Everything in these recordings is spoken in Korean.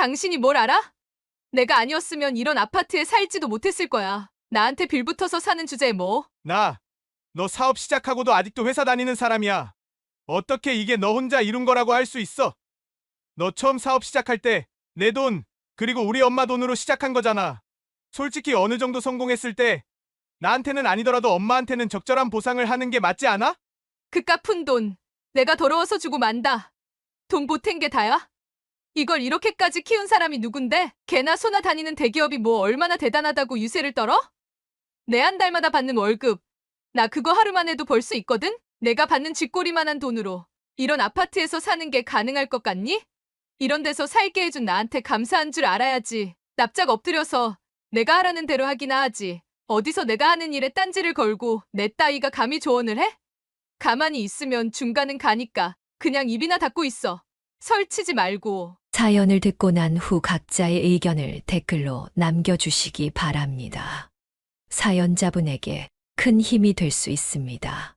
당신이 뭘 알아? 내가 아니었으면 이런 아파트에 살지도 못했을 거야. 나한테 빌붙어서 사는 주제에 뭐. 너 사업 시작하고도 아직도 회사 다니는 사람이야. 어떻게 이게 너 혼자 이룬 거라고 할 수 있어? 너 처음 사업 시작할 때 내 돈, 그리고 우리 엄마 돈으로 시작한 거잖아. 솔직히 어느 정도 성공했을 때 나한테는 아니더라도 엄마한테는 적절한 보상을 하는 게 맞지 않아? 그깟 푼 돈. 내가 더러워서 주고 만다. 돈 보탠 게 다야? 이걸 이렇게까지 키운 사람이 누군데? 개나 소나 다니는 대기업이 뭐 얼마나 대단하다고 유세를 떨어? 내 한 달마다 받는 월급. 나 그거 하루만 해도 벌 수 있거든? 내가 받는 쥐꼬리만한 돈으로 이런 아파트에서 사는 게 가능할 것 같니? 이런 데서 살게 해준 나한테 감사한 줄 알아야지. 납작 엎드려서 내가 하라는 대로 하기나 하지. 어디서 내가 하는 일에 딴지를 걸고 내 따위가 감히 조언을 해? 가만히 있으면 중간은 가니까 그냥 입이나 닫고 있어. 설치지 말고. 사연을 듣고 난 후 각자의 의견을 댓글로 남겨주시기 바랍니다. 사연자분에게 큰 힘이 될 수 있습니다.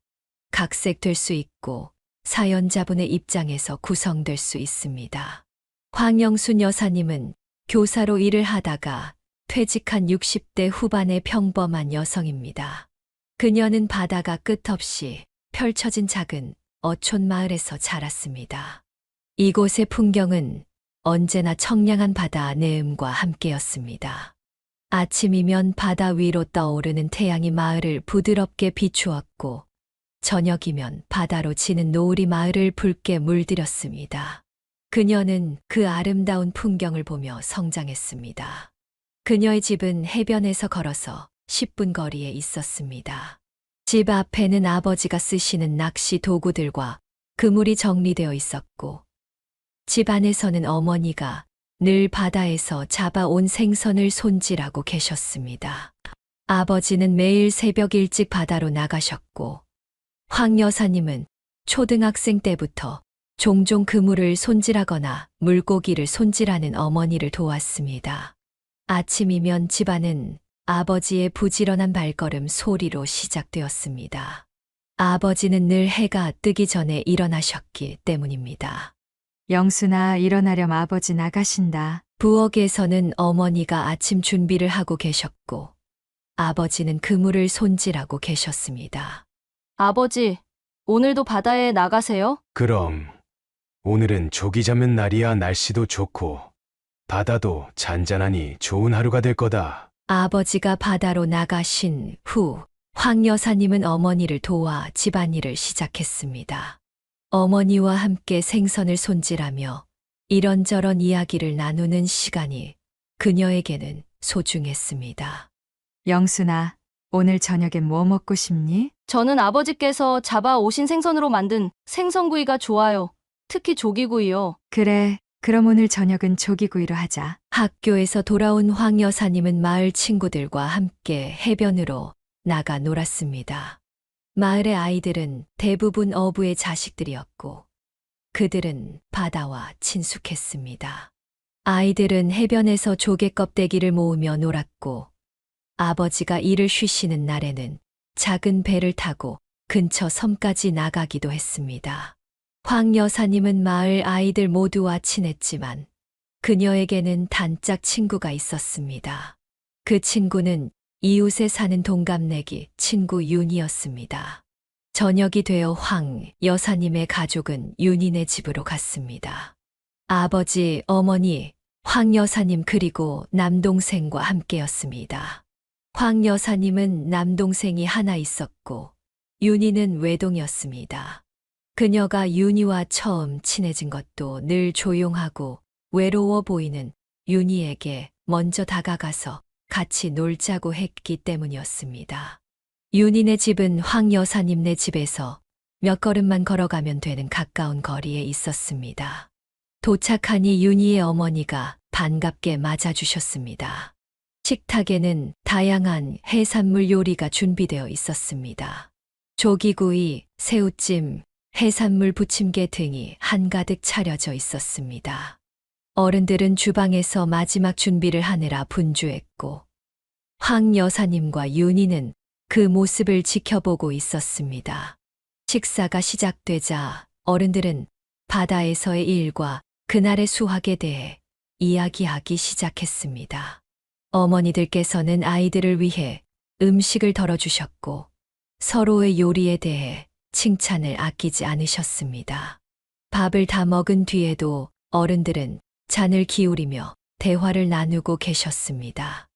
각색될 수 있고 사연자분의 입장에서 구성될 수 있습니다. 황영순 여사님은 교사로 일을 하다가 퇴직한 60대 후반의 평범한 여성입니다. 그녀는 바다가 끝없이 펼쳐진 작은 어촌 마을에서 자랐습니다. 이곳의 풍경은 언제나 청량한 바다 내음과 함께였습니다. 아침이면 바다 위로 떠오르는 태양이 마을을 부드럽게 비추었고, 저녁이면 바다로 지는 노을이 마을을 붉게 물들였습니다. 그녀는 그 아름다운 풍경을 보며 성장했습니다. 그녀의 집은 해변에서 걸어서 10분 거리에 있었습니다. 집 앞에는 아버지가 쓰시는 낚시 도구들과 그물이 정리되어 있었고, 집 안에서는 어머니가 늘 바다에서 잡아온 생선을 손질하고 계셨습니다. 아버지는 매일 새벽 일찍 바다로 나가셨고, 황 여사님은 초등학생 때부터 종종 그물을 손질하거나 물고기를 손질하는 어머니를 도왔습니다. 아침이면 집안은 아버지의 부지런한 발걸음 소리로 시작되었습니다. 아버지는 늘 해가 뜨기 전에 일어나셨기 때문입니다. 영순아, 일어나렴. 아버지 나가신다. 부엌에서는 어머니가 아침 준비를 하고 계셨고, 아버지는 그물을 손질하고 계셨습니다. 아버지, 오늘도 바다에 나가세요? 그럼 오늘은 조기 잡는 날이야. 날씨도 좋고 바다도 잔잔하니 좋은 하루가 될 거다. 아버지가 바다로 나가신 후 황 여사님은 어머니를 도와 집안일을 시작했습니다. 어머니와 함께 생선을 손질하며 이런저런 이야기를 나누는 시간이 그녀에게는 소중했습니다. 영순아, 오늘 저녁엔 뭐 먹고 싶니? 저는 아버지께서 잡아 오신 생선으로 만든 생선구이가 좋아요. 특히 조기구이요. 그래, 그럼 오늘 저녁은 조기구이로 하자. 학교에서 돌아온 황 여사님은 마을 친구들과 함께 해변으로 나가 놀았습니다. 마을의 아이들은 대부분 어부의 자식들이었고, 그들은 바다와 친숙했습니다. 아이들은 해변에서 조개 껍데기를 모으며 놀았고, 아버지가 일을 쉬시는 날에는 작은 배를 타고 근처 섬까지 나가기도 했습니다. 황 여사님은 마을 아이들 모두와 친했지만 그녀에게는 단짝 친구가 있었습니다. 그 친구는 이웃에 사는 동갑내기 친구 윤이었습니다. 저녁이 되어 황 여사님의 가족은 윤이네 집으로 갔습니다. 아버지, 어머니, 황 여사님 그리고 남동생과 함께였습니다. 황 여사님은 남동생이 하나 있었고 윤희는 외동이었습니다. 그녀가 윤희와 처음 친해진 것도 늘 조용하고 외로워 보이는 윤희에게 먼저 다가가서 같이 놀자고 했기 때문이었습니다. 윤희네 집은 황 여사님네 집에서 몇 걸음만 걸어가면 되는 가까운 거리에 있었습니다. 도착하니 윤희의 어머니가 반갑게 맞아주셨습니다. 식탁에는 다양한 해산물 요리가 준비되어 있었습니다. 조기구이, 새우찜, 해산물 부침개 등이 한가득 차려져 있었습니다. 어른들은 주방에서 마지막 준비를 하느라 분주했고, 황 여사님과 윤희는 그 모습을 지켜보고 있었습니다. 식사가 시작되자 어른들은 바다에서의 일과 그날의 수확에 대해 이야기하기 시작했습니다. 어머니들께서는 아이들을 위해 음식을 덜어주셨고 서로의 요리에 대해 칭찬을 아끼지 않으셨습니다. 밥을 다 먹은 뒤에도 어른들은 잔을 기울이며 대화를 나누고 계셨습니다.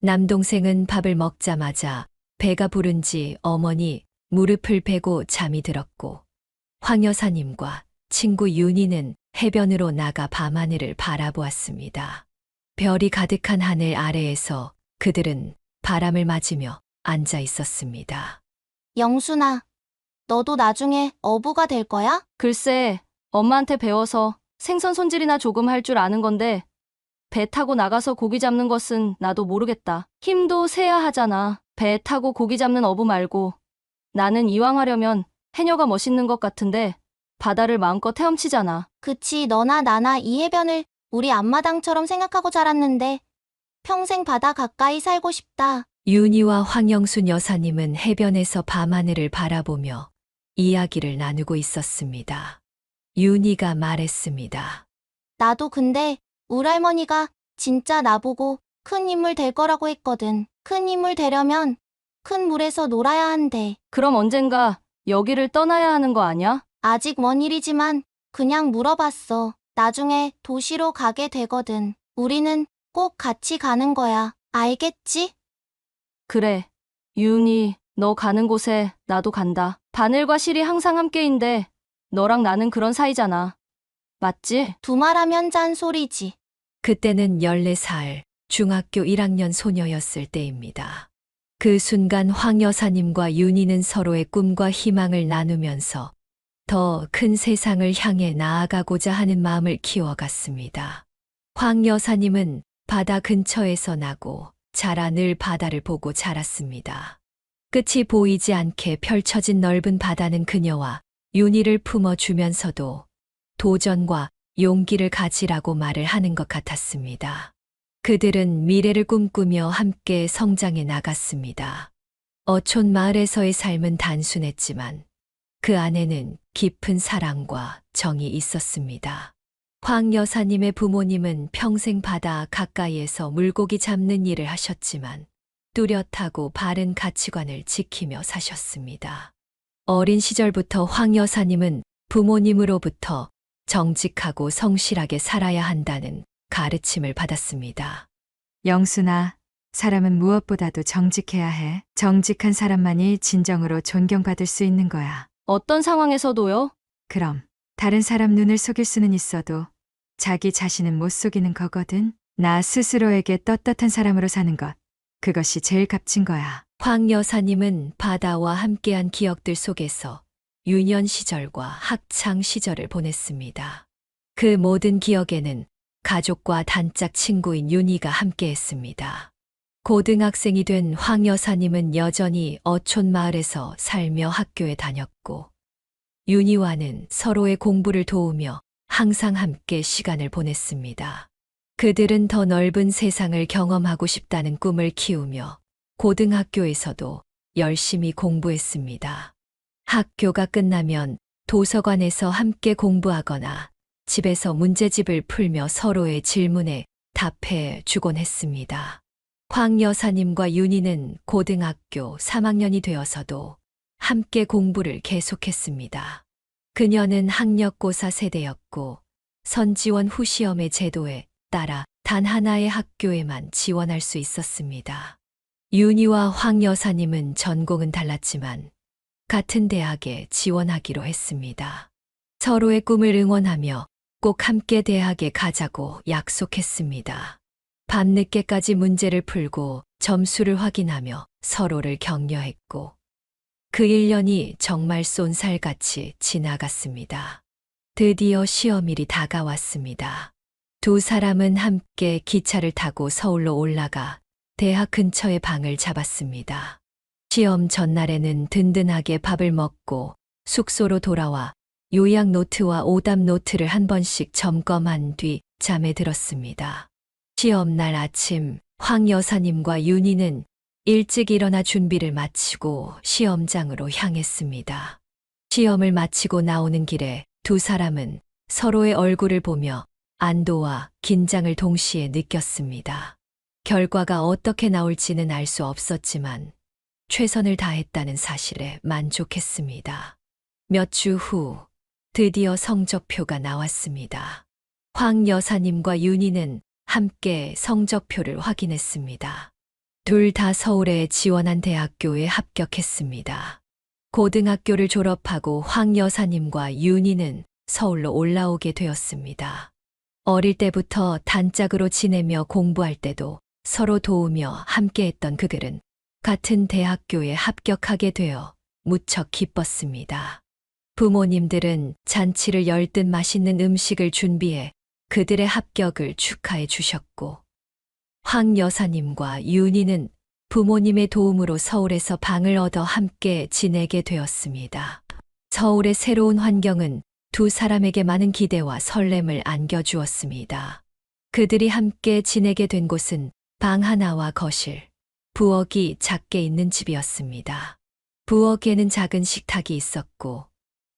남동생은 밥을 먹자마자 배가 부른지 어머니 무릎을 베고 잠이 들었고 황 여사님과 친구 윤희는 해변으로 나가 밤하늘을 바라보았습니다. 별이 가득한 하늘 아래에서 그들은 바람을 맞으며 앉아 있었습니다. 영순아, 너도 나중에 어부가 될 거야? 글쎄, 엄마한테 배워서 생선 손질이나 조금 할 줄 아는 건데 배 타고 나가서 고기 잡는 것은 나도 모르겠다. 힘도 세야 하잖아. 배 타고 고기 잡는 어부 말고 나는 이왕 하려면 해녀가 멋있는 것 같은데 바다를 마음껏 헤엄치잖아. 그치, 너나 나나 이 해변을 우리 앞마당처럼 생각하고 자랐는데 평생 바다 가까이 살고 싶다. 윤희와 황영순 여사님은 해변에서 밤하늘을 바라보며 이야기를 나누고 있었습니다. 윤희가 말했습니다. 나도 근데 우리 할머니가 진짜 나보고 큰 인물 될 거라고 했거든. 큰 인물 되려면 큰 물에서 놀아야 한대. 그럼 언젠가 여기를 떠나야 하는 거 아냐? 아직 먼 일이지만 그냥 물어봤어. 나중에 도시로 가게 되거든. 우리는 꼭 같이 가는 거야. 알겠지? 그래. 윤희, 너 가는 곳에 나도 간다. 바늘과 실이 항상 함께인데 너랑 나는 그런 사이잖아. 맞지? 두말하면 짠소리지. 그때는 14살 중학교 1학년 소녀였을 때입니다. 그 순간 황 여사님과 윤희는 서로의 꿈과 희망을 나누면서 더 큰 세상을 향해 나아가고자 하는 마음을 키워갔습니다. 황 여사님은 바다 근처에서 나고 자라 늘 바다를 보고 자랐습니다. 끝이 보이지 않게 펼쳐진 넓은 바다는 그녀와 윤희를 품어주면서도 도전과 용기를 가지라고 말을 하는 것 같았습니다. 그들은 미래를 꿈꾸며 함께 성장해 나갔습니다. 어촌 마을에서의 삶은 단순했지만 그 안에는 깊은 사랑과 정이 있었습니다. 황 여사님의 부모님은 평생 바다 가까이에서 물고기 잡는 일을 하셨지만 뚜렷하고 바른 가치관을 지키며 사셨습니다. 어린 시절부터 황 여사님은 부모님으로부터 정직하고 성실하게 살아야 한다는 가르침을 받았습니다. 영순아, 사람은 무엇보다도 정직해야 해. 정직한 사람만이 진정으로 존경받을 수 있는 거야. 어떤 상황에서도요? 그럼 다른 사람 눈을 속일 수는 있어도 자기 자신은 못 속이는 거거든. 나 스스로에게 떳떳한 사람으로 사는 것. 그것이 제일 값진 거야. 황 여사님은 바다와 함께한 기억들 속에서 유년 시절과 학창 시절을 보냈습니다. 그 모든 기억에는 가족과 단짝 친구인 윤희가 함께했습니다. 고등학생이 된 황 여사님은 여전히 어촌 마을에서 살며 학교에 다녔고 윤희와는 서로의 공부를 도우며 항상 함께 시간을 보냈습니다. 그들은 더 넓은 세상을 경험하고 싶다는 꿈을 키우며 고등학교에서도 열심히 공부했습니다. 학교가 끝나면 도서관에서 함께 공부하거나 집에서 문제집을 풀며 서로의 질문에 답해 주곤 했습니다. 황 여사님과 윤희는 고등학교 3학년이 되어서도 함께 공부를 계속했습니다. 그녀는 학력고사 세대였고 선지원 후시험의 제도에 따라 단 하나의 학교에만 지원할 수 있었습니다. 윤희와 황 여사님은 전공은 달랐지만 같은 대학에 지원하기로 했습니다. 서로의 꿈을 응원하며 꼭 함께 대학에 가자고 약속했습니다. 밤늦게까지 문제를 풀고 점수를 확인하며 서로를 격려했고 그 1년이 정말 쏜살같이 지나갔습니다. 드디어 시험일이 다가왔습니다. 두 사람은 함께 기차를 타고 서울로 올라가 대학 근처의 방을 잡았습니다. 시험 전날에는 든든하게 밥을 먹고 숙소로 돌아와 요약 노트와 오답 노트를 한 번씩 점검한 뒤 잠에 들었습니다. 시험날 아침 황 여사님과 윤희는 일찍 일어나 준비를 마치고 시험장으로 향했습니다. 시험을 마치고 나오는 길에 두 사람은 서로의 얼굴을 보며 안도와 긴장을 동시에 느꼈습니다. 결과가 어떻게 나올지는 알 수 없었지만 최선을 다했다는 사실에 만족했습니다. 몇 주 후 드디어 성적표가 나왔습니다. 황 여사님과 윤희는 함께 성적표를 확인했습니다. 둘 다 서울에 지원한 대학교에 합격했습니다. 고등학교를 졸업하고 황 여사님과 윤희는 서울로 올라오게 되었습니다. 어릴 때부터 단짝으로 지내며 공부할 때도 서로 도우며 함께했던 그들은 같은 대학교에 합격하게 되어 무척 기뻤습니다. 부모님들은 잔치를 열 듯 맛있는 음식을 준비해 그들의 합격을 축하해 주셨고, 황 여사님과 윤희는 부모님의 도움으로 서울에서 방을 얻어 함께 지내게 되었습니다. 서울의 새로운 환경은 두 사람에게 많은 기대와 설렘을 안겨주었습니다. 그들이 함께 지내게 된 곳은 방 하나와 거실, 부엌이 작게 있는 집이었습니다. 부엌에는 작은 식탁이 있었고,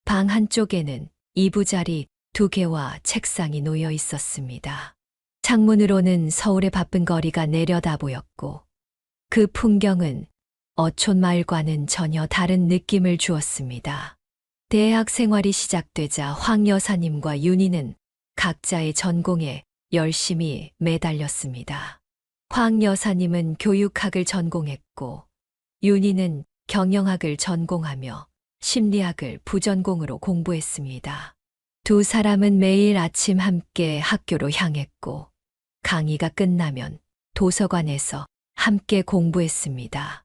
방 한쪽에는 이부자리 2개와 책상이 놓여 있었습니다. 창문으로는 서울의 바쁜 거리가 내려다 보였고, 그 풍경은 어촌 마을과는 전혀 다른 느낌을 주었습니다. 대학 생활이 시작되자 황 여사님과 윤희는 각자의 전공에 열심히 매달렸습니다. 황 여사님은 교육학을 전공했고, 윤희는 경영학을 전공하며 심리학을 부전공으로 공부했습니다. 두 사람은 매일 아침 함께 학교로 향했고, 강의가 끝나면 도서관에서 함께 공부했습니다.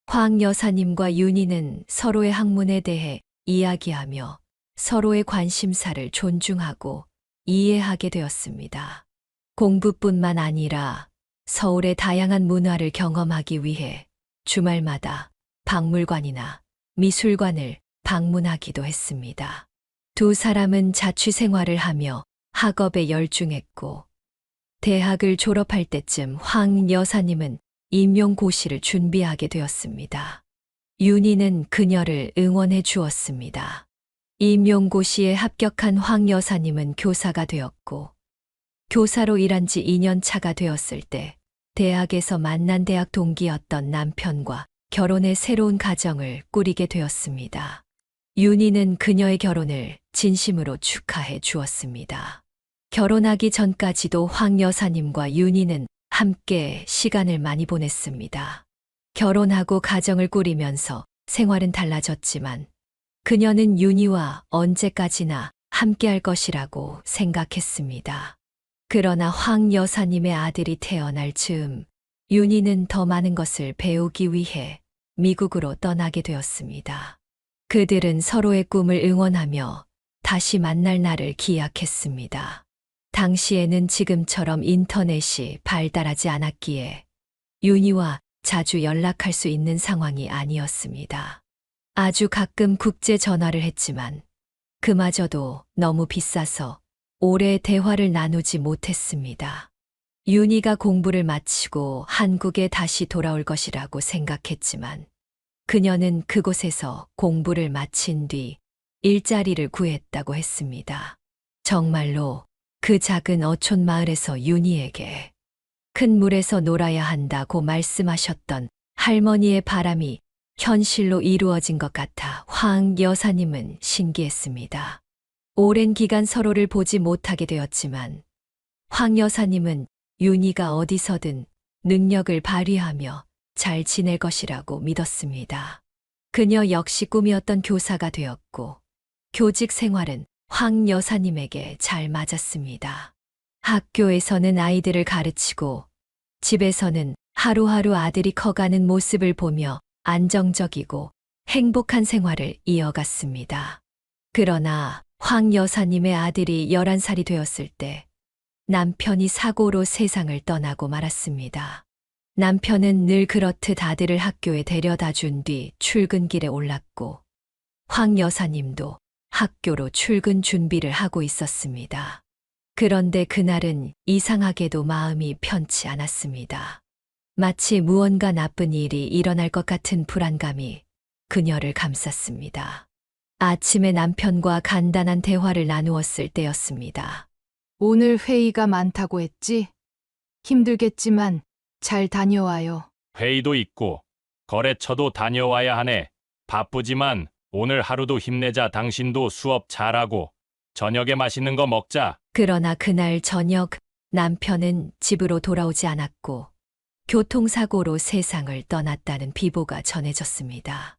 황 여사님과 윤희는 서로의 학문에 대해 이야기하며 서로의 관심사를 존중하고 이해하게 되었습니다. 공부뿐만 아니라 서울의 다양한 문화를 경험하기 위해 주말마다 박물관이나 미술관을 방문하기도 했습니다. 두 사람은 자취 생활을 하며 학업에 열중했고, 대학을 졸업할 때쯤 황 여사님은 임용고시를 준비하게 되었습니다. 윤희는 그녀를 응원해 주었습니다. 임용고시에 합격한 황 여사님은 교사가 되었고, 교사로 일한 지 2년 차가 되었을 때 대학에서 만난 대학 동기였던 남편과 결혼해 새로운 가정을 꾸리게 되었습니다. 윤희는 그녀의 결혼을 진심으로 축하해 주었습니다. 결혼하기 전까지도 황 여사님과 윤희는 함께 시간을 많이 보냈습니다. 결혼하고 가정을 꾸리면서 생활은 달라졌지만 그녀는 윤희와 언제까지나 함께할 것이라고 생각했습니다. 그러나 황 여사님의 아들이 태어날 즈음 윤희는 더 많은 것을 배우기 위해 미국으로 떠나게 되었습니다. 그들은 서로의 꿈을 응원하며 다시 만날 날을 기약했습니다. 당시에는 지금처럼 인터넷이 발달하지 않았기에 윤희와 자주 연락할 수 있는 상황이 아니었습니다. 아주 가끔 국제 전화를 했지만 그마저도 너무 비싸서 오래 대화를 나누지 못했습니다. 윤희가 공부를 마치고 한국에 다시 돌아올 것이라고 생각했지만 그녀는 그곳에서 공부를 마친 뒤 일자리를 구했다고 했습니다. 정말로 그 작은 어촌 마을에서 윤희에게 큰 물에서 놀아야 한다고 말씀하셨던 할머니의 바람이 현실로 이루어진 것 같아 황 여사님은 신기했습니다. 오랜 기간 서로를 보지 못하게 되었지만 황 여사님은 윤희가 어디서든 능력을 발휘하며 잘 지낼 것이라고 믿었습니다. 그녀 역시 꿈이었던 교사가 되었고 교직 생활은 황 여사님에게 잘 맞았습니다. 학교에서는 아이들을 가르치고 집에서는 하루하루 아들이 커가는 모습을 보며 안정적이고 행복한 생활을 이어갔습니다. 그러나 황 여사님의 아들이 11살이 되었을 때 남편이 사고로 세상을 떠나고 말았습니다. 남편은 늘 그렇듯 아들을 학교에 데려다 준 뒤 출근길에 올랐고 황 여사님도 학교로 출근 준비를 하고 있었습니다. 그런데 그날은 이상하게도 마음이 편치 않았습니다. 마치 무언가 나쁜 일이 일어날 것 같은 불안감이 그녀를 감쌌습니다. 아침에 남편과 간단한 대화를 나누었을 때였습니다. 오늘 회의가 많다고 했지? 힘들겠지만 잘 다녀와요. 회의도 있고 거래처도 다녀와야 하네. 바쁘지만 오늘 하루도 힘내자. 당신도 수업 잘하고 저녁에 맛있는 거 먹자. 그러나 그날 저녁 남편은 집으로 돌아오지 않았고 교통사고로 세상을 떠났다는 비보가 전해졌습니다.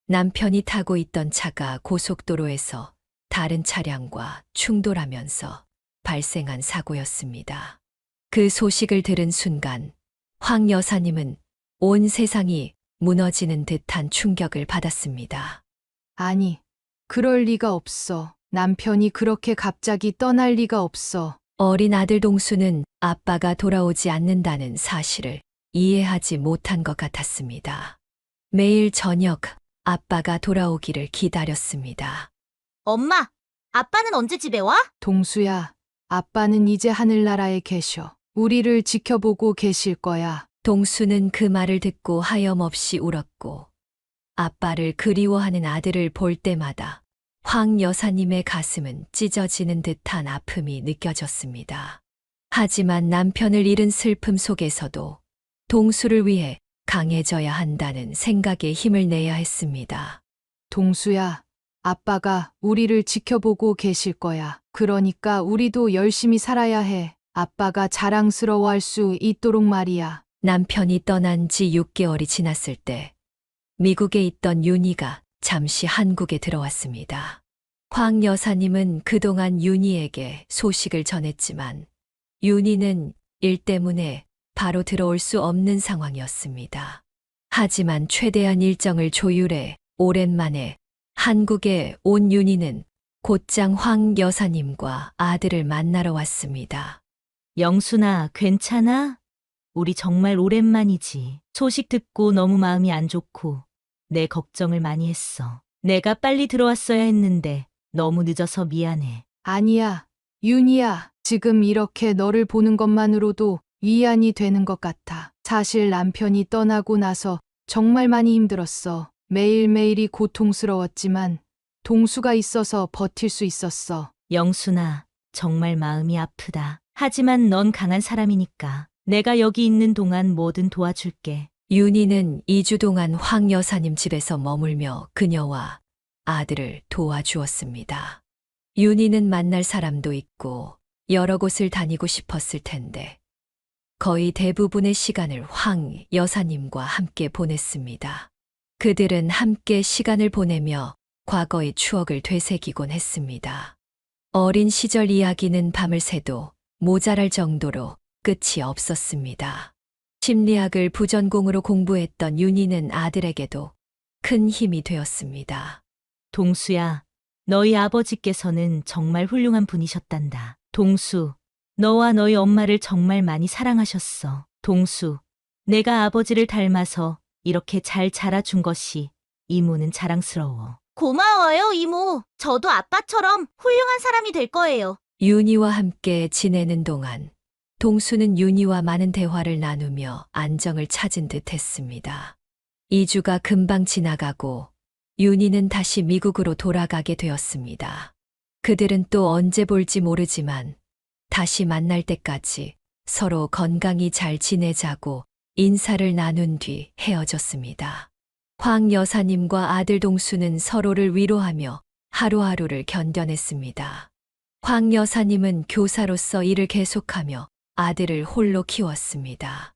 남편이 타고 있던 차가 고속도로에서 다른 차량과 충돌하면서 발생한 사고였습니다. 그 소식을 들은 순간 황 여사님은 온 세상이 무너지는 듯한 충격을 받았습니다. 아니, 그럴 리가 없어. 남편이 그렇게 갑자기 떠날 리가 없어. 어린 아들 동수는 아빠가 돌아오지 않는다는 사실을 이해하지 못한 것 같았습니다. 매일 저녁 아빠가 돌아오기를 기다렸습니다. 엄마, 아빠는 언제 집에 와? 동수야, 아빠는 이제 하늘나라에 계셔. 우리를 지켜보고 계실 거야. 동수는 그 말을 듣고 하염없이 울었고 아빠를 그리워하는 아들을 볼 때마다 황 여사님의 가슴은 찢어지는 듯한 아픔이 느껴졌습니다. 하지만 남편을 잃은 슬픔 속에서도 동수를 위해 강해져야 한다는 생각에 힘을 내야 했습니다. 동수야, 아빠가 우리를 지켜보고 계실 거야. 그러니까 우리도 열심히 살아야 해. 아빠가 자랑스러워할 수 있도록 말이야. 남편이 떠난 지 6개월이 지났을 때 미국에 있던 윤희가 잠시 한국에 들어왔습니다. 황 여사님은 그동안 윤희에게 소식을 전했지만 윤희는 일 때문에 바로 들어올 수 없는 상황이었습니다. 하지만 최대한 일정을 조율해 오랜만에 한국에 온 윤희는 곧장 황 여사님과 아들을 만나러 왔습니다. 영순아, 괜찮아? 우리 정말 오랜만이지. 소식 듣고 너무 마음이 안 좋고 내 걱정을 많이 했어. 내가 빨리 들어왔어야 했는데 너무 늦어서 미안해. 아니야, 윤희야. 지금 이렇게 너를 보는 것만으로도 위안이 되는 것 같아. 사실 남편이 떠나고 나서 정말 많이 힘들었어. 매일매일이 고통스러웠지만 동수가 있어서 버틸 수 있었어. 영순아, 정말 마음이 아프다. 하지만 넌 강한 사람이니까 내가 여기 있는 동안 뭐든 도와줄게. 윤희는 2주 동안 황 여사님 집에서 머물며 그녀와 아들을 도와주었습니다. 윤희는 만날 사람도 있고 여러 곳을 다니고 싶었을 텐데 거의 대부분의 시간을 황 여사님과 함께 보냈습니다. 그들은 함께 시간을 보내며 과거의 추억을 되새기곤 했습니다. 어린 시절 이야기는 밤을 새도 모자랄 정도로 끝이 없었습니다. 심리학을 부전공으로 공부했던 윤희는 아들에게도 큰 힘이 되었습니다. 동수야, 너희 아버지께서는 정말 훌륭한 분이셨단다. 동수, 너와 너희 엄마를 정말 많이 사랑하셨어. 동수, 내가 아버지를 닮아서 이렇게 잘 자라준 것이 이모는 자랑스러워. 고마워요, 이모. 저도 아빠처럼 훌륭한 사람이 될 거예요. 윤희와 함께 지내는 동안 동수는 윤희와 많은 대화를 나누며 안정을 찾은 듯 했습니다. 2주가 금방 지나가고 윤희는 다시 미국으로 돌아가게 되었습니다. 그들은 또 언제 볼지 모르지만 다시 만날 때까지 서로 건강히 잘 지내자고 인사를 나눈 뒤 헤어졌습니다. 황 여사님과 아들 동수는 서로를 위로하며 하루하루를 견뎌냈습니다. 황 여사님은 교사로서 일을 계속하며 아들을 홀로 키웠습니다.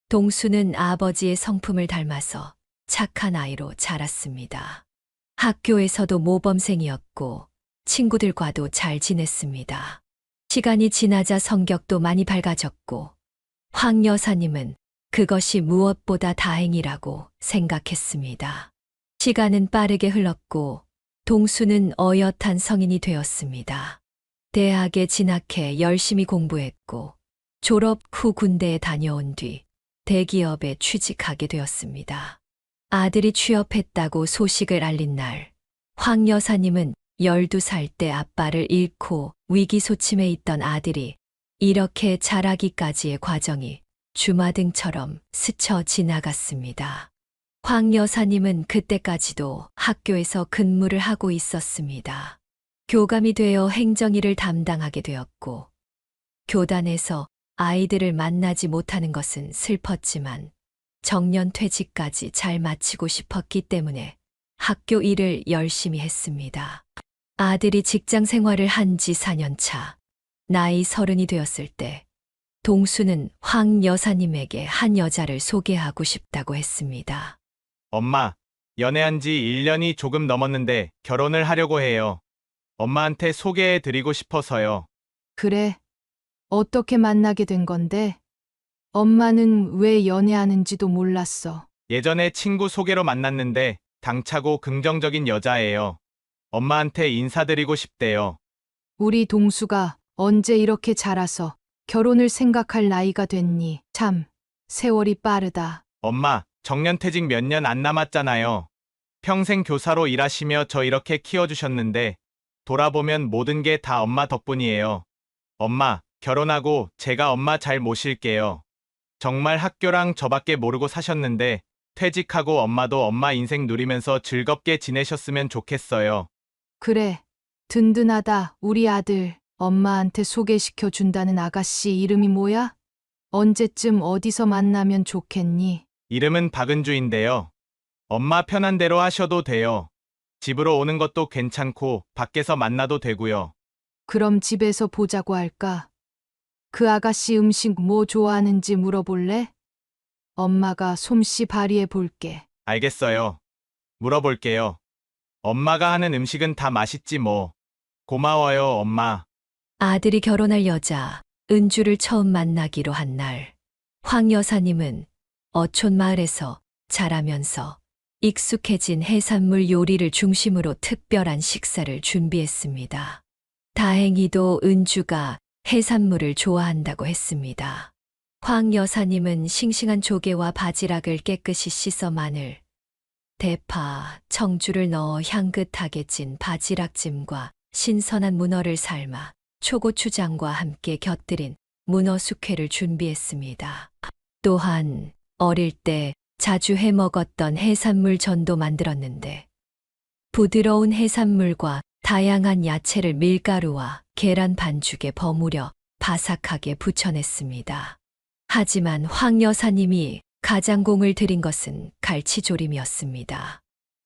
동수는 아버지의 성품을 닮아서 착한 아이로 자랐습니다. 학교에서도 모범생이었고 친구들과도 잘 지냈습니다. 시간이 지나자 성격도 많이 밝아졌고 황 여사님은 그것이 무엇보다 다행이라고 생각했습니다. 시간은 빠르게 흘렀고 동수는 어엿한 성인이 되었습니다. 대학에 진학해 열심히 공부했고 졸업 후 군대에 다녀온 뒤 대기업에 취직하게 되었습니다. 아들이 취업했다고 소식을 알린 날, 황 여사님은 12살 때 아빠를 잃고 위기소침해 있던 아들이 이렇게 자라기까지의 과정이 주마등처럼 스쳐 지나갔습니다. 황 여사님은 그때까지도 학교에서 근무를 하고 있었습니다. 교감이 되어 행정일을 담당하게 되었고 교단에서 아이들을 만나지 못하는 것은 슬펐지만 정년 퇴직까지 잘 마치고 싶었기 때문에 학교 일을 열심히 했습니다. 아들이 직장 생활을 한 지 4년 차, 나이 30이 되었을 때 동수는 황 여사님에게 한 여자를 소개하고 싶다고 했습니다. 엄마, 연애한 지 1년이 조금 넘었는데 결혼을 하려고 해요. 엄마한테 소개해 드리고 싶어서요. 그래. 어떻게 만나게 된 건데? 엄마는 왜 연애하는지도 몰랐어. 예전에 친구 소개로 만났는데 당차고 긍정적인 여자예요. 엄마한테 인사드리고 싶대요. 우리 동수가 언제 이렇게 자라서 결혼을 생각할 나이가 됐니? 참, 세월이 빠르다. 엄마, 정년퇴직 몇 년 안 남았잖아요. 평생 교사로 일하시며 저 이렇게 키워주셨는데 돌아보면 모든 게 다 엄마 덕분이에요. 엄마, 결혼하고 제가 엄마 잘 모실게요. 정말 학교랑 저밖에 모르고 사셨는데 퇴직하고 엄마도 엄마 인생 누리면서 즐겁게 지내셨으면 좋겠어요. 그래, 든든하다, 우리 아들. 엄마한테 소개시켜 준다는 아가씨 이름이 뭐야? 언제쯤 어디서 만나면 좋겠니? 이름은 박은주인데요. 엄마 편한 대로 하셔도 돼요. 집으로 오는 것도 괜찮고 밖에서 만나도 되고요. 그럼 집에서 보자고 할까? 그 아가씨 음식 뭐 좋아하는지 물어볼래? 엄마가 솜씨 발휘해 볼게. 알겠어요. 물어볼게요. 엄마가 하는 음식은 다 맛있지 뭐. 고마워요, 엄마. 아들이 결혼할 여자 은주를 처음 만나기로 한 날, 황 여사님은 어촌 마을에서 자라면서 익숙해진 해산물 요리를 중심으로 특별한 식사를 준비했습니다. 다행히도 은주가 해산물을 좋아한다고 했습니다. 황 여사님은 싱싱한 조개와 바지락을 깨끗이 씻어 마늘, 대파, 청주를 넣어 향긋하게 찐 바지락찜과 신선한 문어를 삶아 초고추장과 함께 곁들인 문어 숙회를 준비했습니다. 또한 어릴 때 자주 해 먹었던 해산물 전도 만들었는데 부드러운 해산물과 다양한 야채를 밀가루와 계란 반죽에 버무려 바삭하게 부쳐냈습니다. 하지만 황 여사님이 가장공을 들인 것은 갈치조림이었습니다.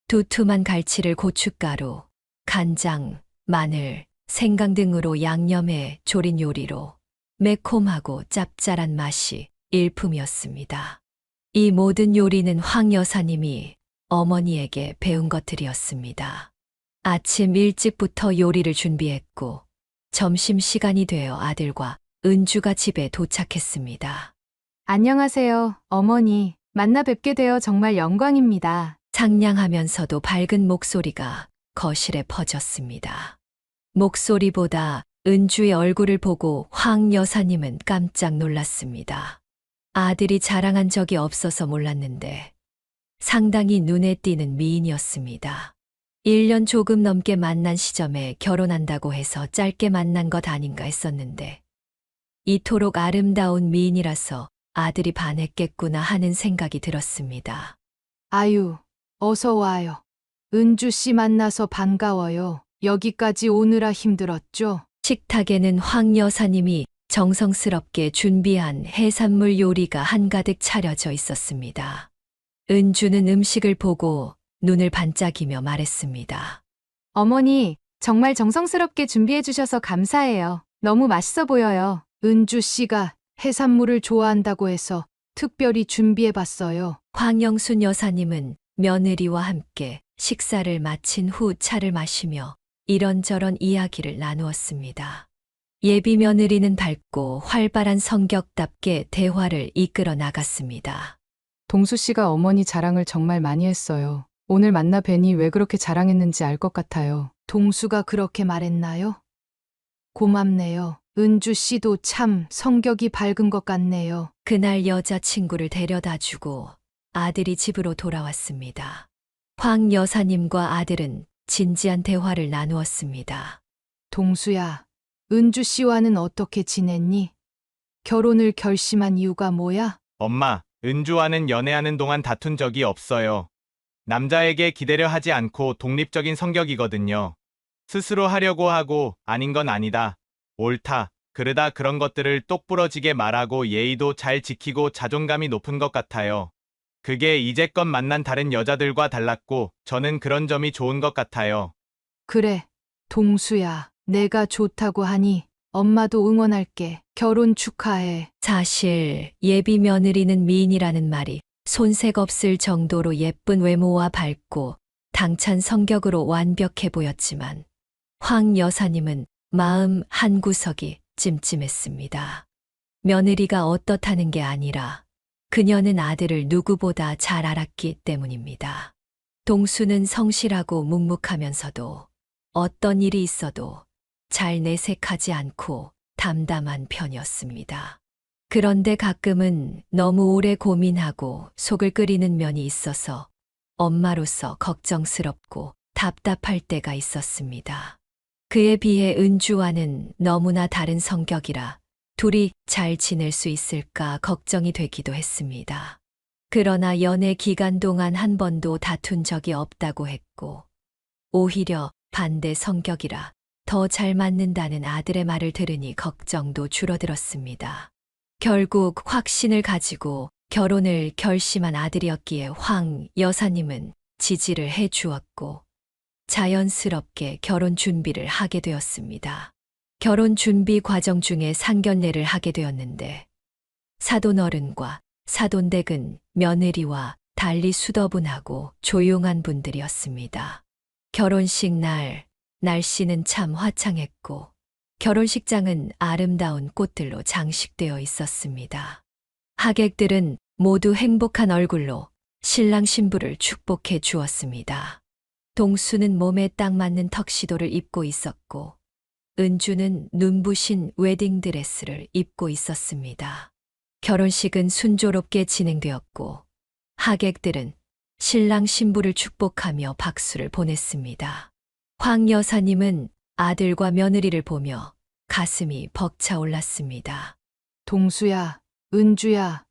두툼한 갈치를 고춧가루, 간장, 마늘, 생강 등으로 양념해 조린 요리로 매콤하고 짭짤한 맛이 일품이었습니다. 이 모든 요리는 황 여사님이 어머니에게 배운 것들이었습니다. 아침 일찍부터 요리를 준비했고 점심시간이 되어 아들과 은주가 집에 도착했습니다. 안녕하세요, 어머니. 만나 뵙게 되어 정말 영광입니다. 상냥하면서도 밝은 목소리가 거실에 퍼졌습니다. 목소리보다 은주의 얼굴을 보고 황 여사님은 깜짝 놀랐습니다. 아들이 자랑한 적이 없어서 몰랐는데 상당히 눈에 띄는 미인이었습니다. 1년 조금 넘게 만난 시점에 결혼한다고 해서 짧게 만난 것 아닌가 했었는데 이토록 아름다운 미인이라서 아들이 반했겠구나 하는 생각이 들었습니다. 아유, 어서 와요. 은주 씨 만나서 반가워요. 여기까지 오느라 힘들었죠? 식탁에는 황 여사님이 정성스럽게 준비한 해산물 요리가 한가득 차려져 있었습니다. 은주는 음식을 보고 눈을 반짝이며 말했습니다. 어머니, 정말 정성스럽게 준비해 주셔서 감사해요. 너무 맛있어 보여요. 은주 씨가 해산물을 좋아한다고 해서 특별히 준비해 봤어요. 황영순 여사님은 며느리와 함께 식사를 마친 후 차를 마시며 이런저런 이야기를 나누었습니다. 예비 며느리는 밝고 활발한 성격답게 대화를 이끌어 나갔습니다. 동수 씨가 어머니 자랑을 정말 많이 했어요. 오늘 만나 뵈니 왜 그렇게 자랑했는지 알 것 같아요. 동수가 그렇게 말했나요? 고맙네요. 은주 씨도 참 성격이 밝은 것 같네요. 그날 여자친구를 데려다 주고 아들이 집으로 돌아왔습니다. 황 여사님과 아들은 진지한 대화를 나누었습니다. 동수야, 은주 씨와는 어떻게 지냈니? 결혼을 결심한 이유가 뭐야? 엄마, 은주와는 연애하는 동안 다툰 적이 없어요. 남자에게 기대려 하지 않고 독립적인 성격이거든요. 스스로 하려고 하고 아닌 건 아니다. 옳다. 그러다 그런 것들을 똑부러지게 말하고 예의도 잘 지키고 자존감이 높은 것 같아요. 그게 이제껏 만난 다른 여자들과 달랐고 저는 그런 점이 좋은 것 같아요. 그래, 동수야. 내가 좋다고 하니 엄마도 응원할게. 결혼 축하해. 사실 예비 며느리는 미인이라는 말이 손색 없을 정도로 예쁜 외모와 밝고 당찬 성격으로 완벽해 보였지만 황 여사님은 마음 한구석이 찜찜했습니다. 며느리가 어떻다는 게 아니라 그녀는 아들을 누구보다 잘 알았기 때문입니다. 동수는 성실하고 묵묵하면서도 어떤 일이 있어도 잘 내색하지 않고 담담한 편이었습니다. 그런데 가끔은 너무 오래 고민하고 속을 끓이는 면이 있어서 엄마로서 걱정스럽고 답답할 때가 있었습니다. 그에 비해 은주와는 너무나 다른 성격이라 둘이 잘 지낼 수 있을까 걱정이 되기도 했습니다. 그러나 연애 기간 동안 한 번도 다툰 적이 없다고 했고, 오히려 반대 성격이라 더 잘 맞는다는 아들의 말을 들으니 걱정도 줄어들었습니다. 결국 확신을 가지고 결혼을 결심한 아들이었기에 황 여사님은 지지를 해 주었고, 자연스럽게 결혼 준비를 하게 되었습니다. 결혼 준비 과정 중에 상견례를 하게 되었는데, 사돈어른과 사돈댁은 며느리와 달리 수더분하고 조용한 분들이었습니다. 결혼식 날, 날씨는 참 화창했고, 결혼식장은 아름다운 꽃들로 장식되어 있었습니다. 하객들은 모두 행복한 얼굴로 신랑 신부를 축복해 주었습니다. 동수는 몸에 딱 맞는 턱시도를 입고 있었고, 은주는 눈부신 웨딩드레스를 입고 있었습니다. 결혼식은 순조롭게 진행되었고, 하객들은 신랑 신부를 축복하며 박수를 보냈습니다. 황 여사님은 아들과 며느리를 보며 가슴이 벅차올랐습니다. 동수야, 은주야.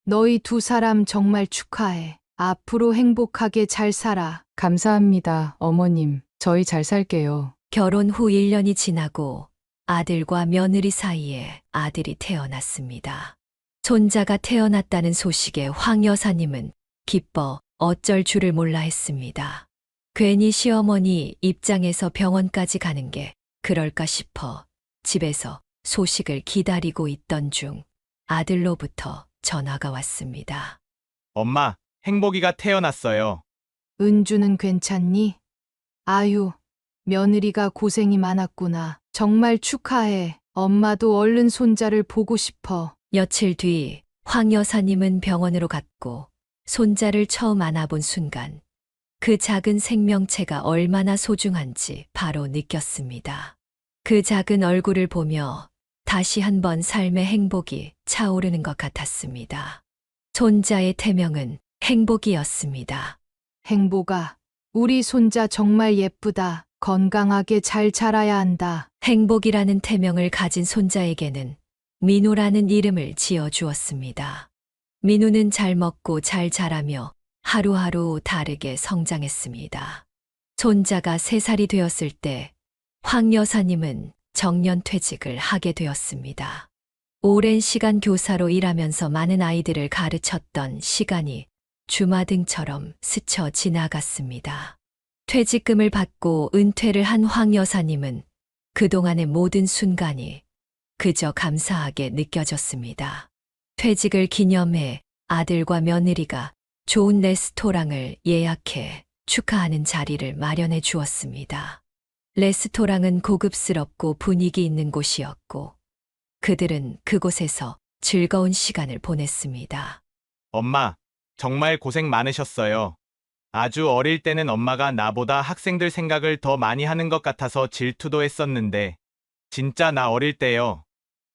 너희 두 사람 정말 축하해. 앞으로 행복하게 잘 살아. 감사합니다, 어머님. 저희 잘 살게요. 결혼 후 1년이 지나고 아들과 며느리 사이에 아들이 태어났습니다. 손자가 태어났다는 소식에 황 여사님은 기뻐 어쩔 줄을 몰라 했습니다. 괜히 시어머니 입장에서 병원까지 가는 게 그럴까 싶어 집에서 소식을 기다리고 있던 중 아들로부터 전화가 왔습니다. 엄마, 행복이가 태어났어요. 은주는 괜찮니? 아유, 며느리가 고생이 많았구나. 정말 축하해. 엄마도 얼른 손자를 보고 싶어. 며칠 뒤 황 여사님은 병원으로 갔고 손자를 처음 안아본 순간 그 작은 생명체가 얼마나 소중한지 바로 느꼈습니다. 그 작은 얼굴을 보며 다시 한번 삶의 행복이 차오르는 것 같았습니다. 손자의 태명은 행복이었습니다. 행복아, 우리 손자 정말 예쁘다. 건강하게 잘 자라야 한다. 행복이라는 태명을 가진 손자에게는 민우라는 이름을 지어 주었습니다. 민우는 잘 먹고 잘 자라며 하루하루 다르게 성장했습니다. 손자가 3살이 되었을 때 황 여사님은 정년퇴직을 하게 되었습니다. 오랜 시간 교사로 일하면서 많은 아이들을 가르쳤던 시간이 주마등처럼 스쳐 지나갔습니다. 퇴직금을 받고 은퇴를 한 황 여사님은 그동안의 모든 순간이 그저 감사하게 느껴졌습니다. 퇴직을 기념해 아들과 며느리가 좋은 레스토랑을 예약해 축하하는 자리를 마련해 주었습니다. 레스토랑은 고급스럽고 분위기 있는 곳이었고 그들은 그곳에서 즐거운 시간을 보냈습니다. 엄마, 정말 고생 많으셨어요. 아주 어릴 때는 엄마가 나보다 학생들 생각을 더 많이 하는 것 같아서 질투도 했었는데 진짜 나 어릴 때요.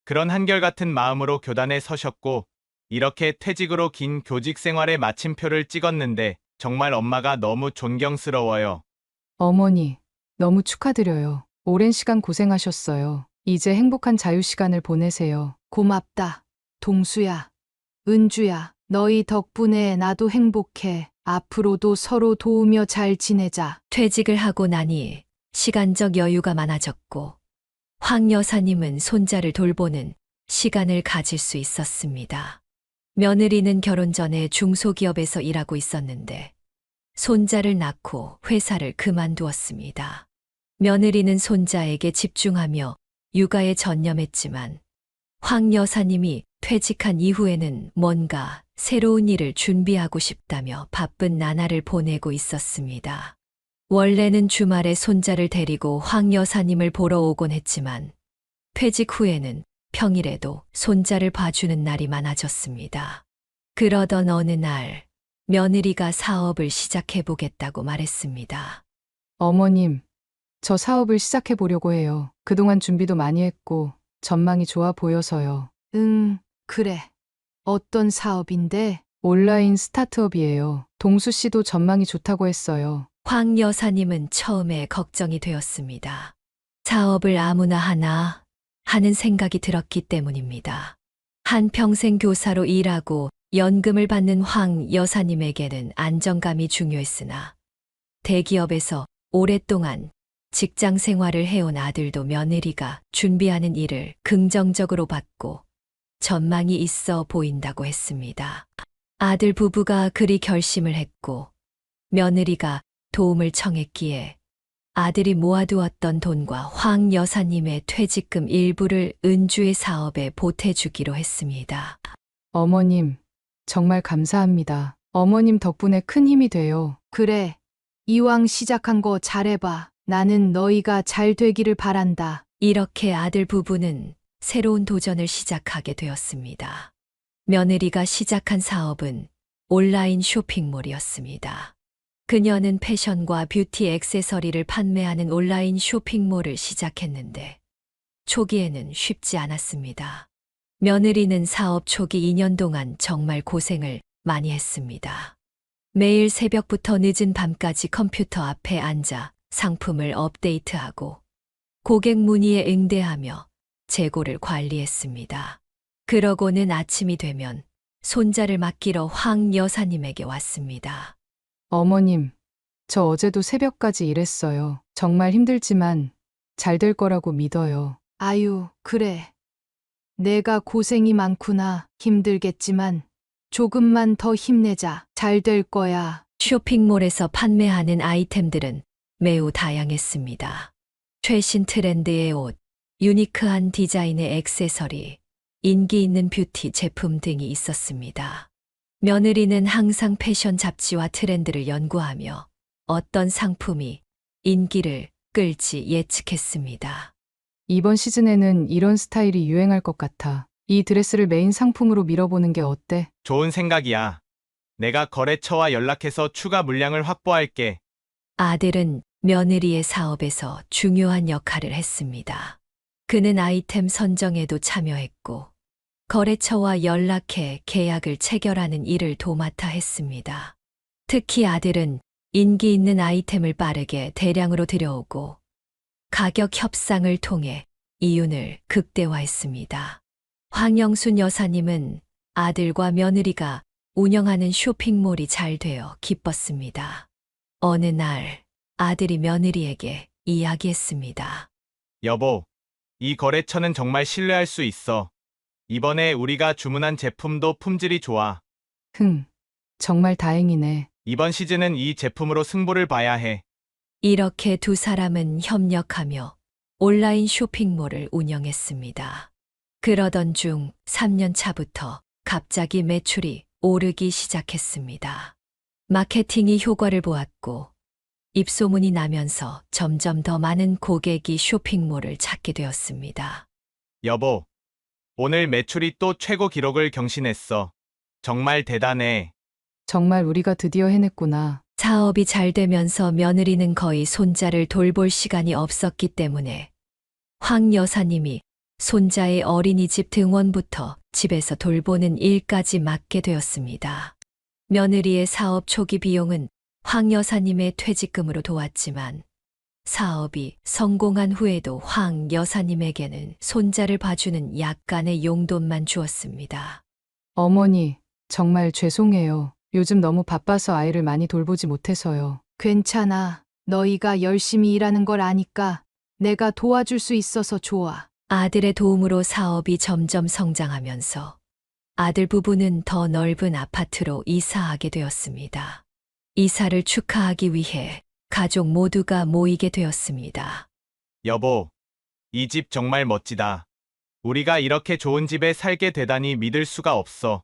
그런 한결같은 마음으로 교단에 서셨고 이렇게 퇴직으로 긴 교직 생활에 마침표를 찍었는데 정말 엄마가 너무 존경스러워요. 어머니, 너무 축하드려요. 오랜 시간 고생하셨어요. 이제 행복한 자유시간을 보내세요. 고맙다. 동수야, 은주야, 너희 덕분에 나도 행복해. 앞으로도 서로 도우며 잘 지내자. 퇴직을 하고 나니 시간적 여유가 많아졌고 황 여사님은 손자를 돌보는 시간을 가질 수 있었습니다. 며느리는 결혼 전에 중소기업에서 일하고 있었는데 손자를 낳고 회사를 그만두었습니다. 며느리는 손자에게 집중하며 육아에 전념했지만 황 여사님이 퇴직한 이후에는 뭔가 새로운 일을 준비하고 싶다며 바쁜 나날을 보내고 있었습니다. 원래는 주말에 손자를 데리고 황 여사님을 보러 오곤 했지만 퇴직 후에는 평일에도 손자를 봐주는 날이 많아졌습니다. 그러던 어느 날 며느리가 사업을 시작해보겠다고 말했습니다. 어머님, 저 사업을 시작해 보려고 해요. 그동안 준비도 많이 했고 전망이 좋아 보여서요. 그래. 어떤 사업인데? 온라인 스타트업이에요. 동수 씨도 전망이 좋다고 했어요. 황 여사님은 처음에 걱정이 되었습니다. 사업을 아무나 하나 하는 생각이 들었기 때문입니다. 한평생 교사로 일하고 연금을 받는 황 여사님에게는 안정감이 중요했으나 대기업에서 오랫동안 직장 생활을 해온 아들도 며느리가 준비하는 일을 긍정적으로 봤고 전망이 있어 보인다고 했습니다. 아들 부부가 그리 결심을 했고 며느리가 도움을 청했기에 아들이 모아두었던 돈과 황 여사님의 퇴직금 일부를 은주의 사업에 보태주기로 했습니다. 어머님, 정말 감사합니다. 어머님 덕분에 큰 힘이 돼요. 그래. 이왕 시작한 거 잘해봐. 나는 너희가 잘 되기를 바란다. 이렇게 아들 부부는 새로운 도전을 시작하게 되었습니다. 며느리가 시작한 사업은 온라인 쇼핑몰이었습니다. 그녀는 패션과 뷰티 액세서리를 판매하는 온라인 쇼핑몰을 시작했는데 초기에는 쉽지 않았습니다. 며느리는 사업 초기 2년 동안 정말 고생을 많이 했습니다. 매일 새벽부터 늦은 밤까지 컴퓨터 앞에 앉아 상품을 업데이트하고 고객 문의에 응대하며 재고를 관리했습니다. 그러고는 아침이 되면 손자를 맡기러 황 여사님에게 왔습니다. 어머님, 저 어제도 새벽까지 일했어요. 정말 힘들지만 잘 될 거라고 믿어요. 아유, 그래. 내가 고생이 많구나. 힘들겠지만 조금만 더 힘내자. 잘 될 거야. 쇼핑몰에서 판매하는 아이템들은 매우 다양했습니다. 최신 트렌드의 옷, 유니크한 디자인의 액세서리, 인기 있는 뷰티 제품 등이 있었습니다. 며느리는 항상 패션 잡지와 트렌드를 연구하며 어떤 상품이 인기를 끌지 예측했습니다. 이번 시즌에는 이런 스타일이 유행할 것 같아. 이 드레스를 메인 상품으로 밀어보는 게 어때? 좋은 생각이야. 내가 거래처와 연락해서 추가 물량을 확보할게. 아들은 며느리의 사업에서 중요한 역할을 했습니다. 그는 아이템 선정에도 참여했고 거래처와 연락해 계약을 체결하는 일을 도맡아 했습니다. 특히 아들은 인기 있는 아이템을 빠르게 대량으로 들여오고 가격 협상을 통해 이윤을 극대화했습니다. 황영순 여사님은 아들과 며느리가 운영하는 쇼핑몰이 잘 되어 기뻤습니다. 어느 날 아들이 며느리에게 이야기했습니다. 여보, 이 거래처는 정말 신뢰할 수 있어. 이번에 우리가 주문한 제품도 품질이 좋아. 정말 다행이네. 이번 시즌은 이 제품으로 승부를 봐야 해. 이렇게 두 사람은 협력하며 온라인 쇼핑몰을 운영했습니다. 그러던 중 3년 차부터 갑자기 매출이 오르기 시작했습니다. 마케팅이 효과를 보았고 입소문이 나면서 점점 더 많은 고객이 쇼핑몰을 찾게 되었습니다. 여보, 오늘 매출이 또 최고 기록을 경신했어. 정말 대단해. 정말 우리가 드디어 해냈구나. 사업이 잘 되면서 며느리는 거의 손자를 돌볼 시간이 없었기 때문에 황 여사님이 손자의 어린이집 등원부터 집에서 돌보는 일까지 맡게 되었습니다. 며느리의 사업 초기 비용은 황 여사님의 퇴직금으로 도왔지만 사업이 성공한 후에도 황 여사님에게는 손자를 봐주는 약간의 용돈만 주었습니다. 어머니, 정말 죄송해요. 요즘 너무 바빠서 아이를 많이 돌보지 못해서요. 괜찮아. 너희가 열심히 일하는 걸 아니까 내가 도와줄 수 있어서 좋아. 아들의 도움으로 사업이 점점 성장하면서 아들 부부는 더 넓은 아파트로 이사하게 되었습니다. 이사를 축하하기 위해 가족 모두가 모이게 되었습니다. 여보, 이 집 정말 멋지다. 우리가 이렇게 좋은 집에 살게 되다니 믿을 수가 없어.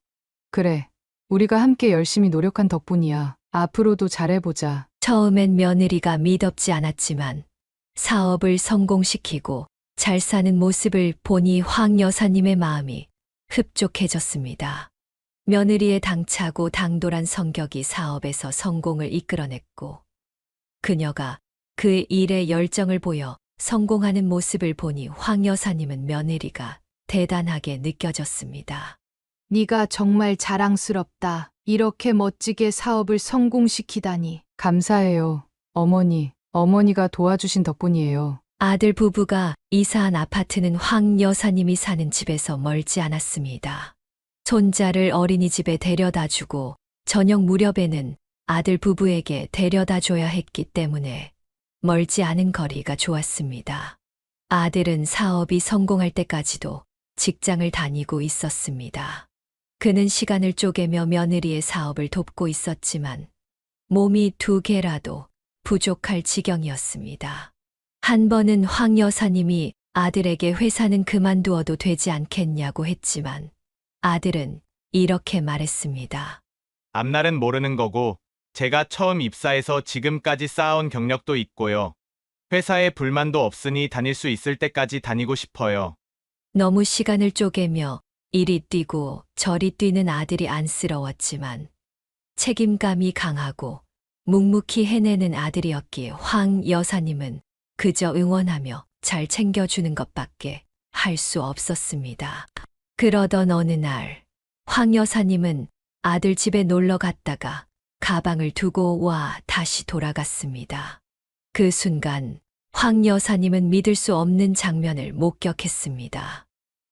그래. 우리가 함께 열심히 노력한 덕분이야. 앞으로도 잘해보자. 처음엔 며느리가 미덥지 않았지만 사업을 성공시키고 잘 사는 모습을 보니 황 여사님의 마음이 흡족해졌습니다. 며느리의 당차고 당돌한 성격이 사업에서 성공을 이끌어냈고 그녀가 그 일에 열정을 보여 성공하는 모습을 보니 황 여사님은 며느리가 대단하게 느껴졌습니다. 네가 정말 자랑스럽다. 이렇게 멋지게 사업을 성공시키다니. 감사해요. 어머니. 어머니가 도와주신 덕분이에요. 아들 부부가 이사한 아파트는 황 여사님이 사는 집에서 멀지 않았습니다. 손자를 어린이집에 데려다 주고 저녁 무렵에는 아들 부부에게 데려다 줘야 했기 때문에 멀지 않은 거리가 좋았습니다. 아들은 사업이 성공할 때까지도 직장을 다니고 있었습니다. 그는 시간을 쪼개며 며느리의 사업을 돕고 있었지만 몸이 2개라도 부족할 지경이었습니다. 한 번은 황 여사님이 아들에게 회사는 그만두어도 되지 않겠냐고 했지만 아들은 이렇게 말했습니다. 앞날은 모르는 거고 제가 처음 입사해서 지금까지 쌓아온 경력도 있고요. 회사에 불만도 없으니 다닐 수 있을 때까지 다니고 싶어요. 너무 시간을 쪼개며 이리 뛰고 저리 뛰는 아들이 안쓰러웠지만 책임감이 강하고 묵묵히 해내는 아들이었기에 황 여사님은 그저 응원하며 잘 챙겨주는 것밖에 할 수 없었습니다. 그러던 어느 날, 황 여사님은 아들 집에 놀러 갔다가 가방을 두고 와 다시 돌아갔습니다. 그 순간 황 여사님은 믿을 수 없는 장면을 목격했습니다.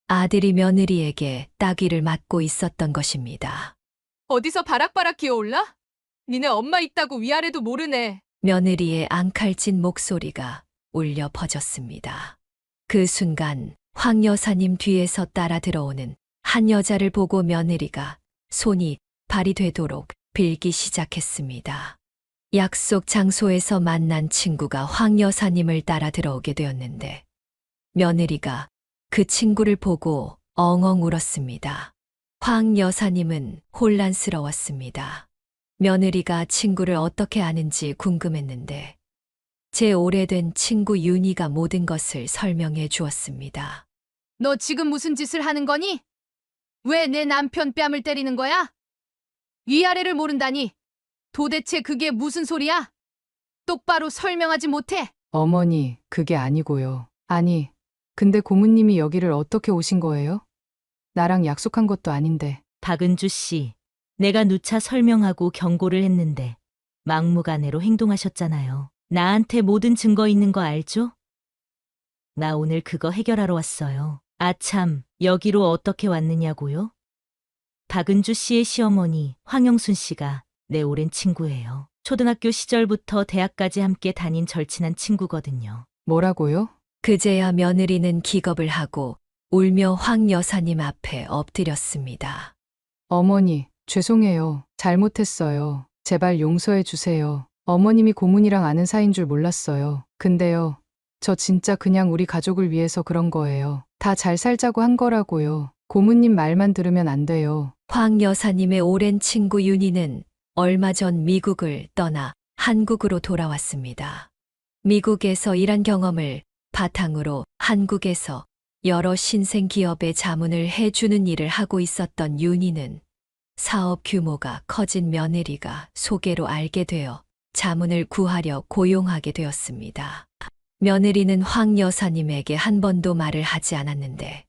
아들이 며느리에게 따귀를 맞고 있었던 것입니다. 어디서 바락바락 기어올라? 니네 엄마 있다고 위아래도 모르네. 며느리의 앙칼진 목소리가 울려 퍼졌습니다. 그 순간 황 여사님 뒤에서 따라 들어오는 한 여자를 보고 며느리가 손이 발이 되도록 빌기 시작했습니다. 약속 장소에서 만난 친구가 황 여사님을 따라 들어오게 되었는데 며느리가 그 친구를 보고 엉엉 울었습니다. 황 여사님은 혼란스러웠습니다. 며느리가 친구를 어떻게 아는지 궁금했는데 제 오래된 친구 윤희가 모든 것을 설명해 주었습니다. 너 지금 무슨 짓을 하는 거니? 왜 내 남편 뺨을 때리는 거야? 위아래를 모른다니. 도대체 그게 무슨 소리야? 똑바로 설명하지 못해. 어머니, 그게 아니고요. 아니, 근데 고모님이 여기를 어떻게 오신 거예요? 나랑 약속한 것도 아닌데. 박은주 씨, 내가 누차 설명하고 경고를 했는데 막무가내로 행동하셨잖아요. 나한테 모든 증거 있는 거 알죠? 나 오늘 그거 해결하러 왔어요. 아참, 여기로 어떻게 왔느냐고요? 박은주 씨의 시어머니 황영순 씨가 내 오랜 친구예요. 초등학교 시절부터 대학까지 함께 다닌 절친한 친구거든요. 뭐라고요? 그제야 며느리는 기겁을 하고 울며 황 여사님 앞에 엎드렸습니다. 어머니, 죄송해요. 잘못했어요. 제발 용서해 주세요. 어머님이 고문이랑 아는 사이인 줄 몰랐어요. 근데요, 저 진짜 그냥 우리 가족을 위해서 그런 거예요. 다 잘 살자고 한 거라고요. 고모님 말만 들으면 안 돼요. 황 여사님의 오랜 친구 윤희는 얼마 전 미국을 떠나 한국으로 돌아왔습니다. 미국에서 일한 경험을 바탕으로 한국에서 여러 신생 기업에 자문을 해주는 일을 하고 있었던 윤희는 사업 규모가 커진 며느리가 소개로 알게 되어 자문을 구하려 고용하게 되었습니다. 며느리는 황 여사님에게 한 번도 말을 하지 않았는데